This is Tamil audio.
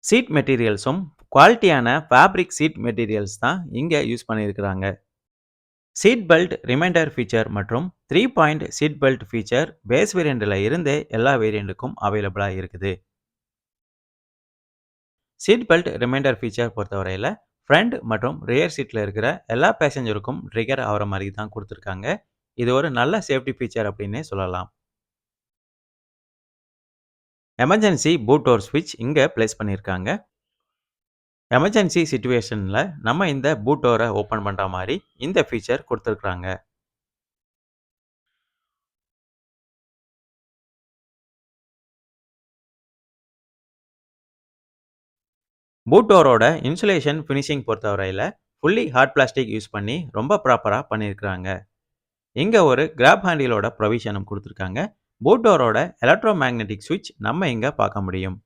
சீட் மெட்டீரியல்ஸும் குவாலிட்டியான ஃபேப்ரிக் சீட் மெட்டீரியல்ஸ் தான் இங்க யூஸ் பண்ணியிருக்கிறாங்க. சீட் பெல்ட் ரிமைண்டர் ஃபீச்சர் மற்றும் 3 point seat belt feature base வேரியண்ட்ல இருந்தே எல்லா வேரியண்ட்டுக்கும் அவைலபிளா இருக்குது. சீட் பெல்ட் ரிமைண்டர் ஃபீச்சர் பொறுத்தவரையில ஃப்ரண்ட் மற்றும் ரியர் சீட்ல இருக்கிற எல்லா பேசஞ்சருக்கும் ட்ரிகர் ஆகிற மாதிரி தான் கொடுத்துருக்காங்க. இது ஒரு நல்ல சேஃப்டி ஃபீச்சர் அப்படின்னே சொல்லலாம். எமர்ஜென்சி பூட் டோர் ஸ்விட்ச் இங்க பிளேஸ் பண்ணியிருக்காங்க. எமர்ஜென்சி சிச்சுவேஷன்ல நம்ம இந்த பூட் டோரை ஓப்பன் பண்ற மாதிரி இந்த ஃபீச்சர் கொடுத்துருக்காங்க. பூட் டோரோட இன்சுலேஷன் ஃபினிஷிங் பொறுத்தவரையில ஃபுல்லி ஹார்ட் பிளாஸ்டிக் யூஸ் பண்ணி ரொம்ப ப்ராப்பரா பண்ணியிருக்கிறாங்க. இங்க ஒரு கிராப் ஹேண்டிலோட ப்ரொவிஷனும் கொடுத்துருக்காங்க. பூட் டோரோட எலக்ட்ரோ மேக்னெட்டிக் சுவிட்ச் நம்ம இங்க பார்க்க முடியும்.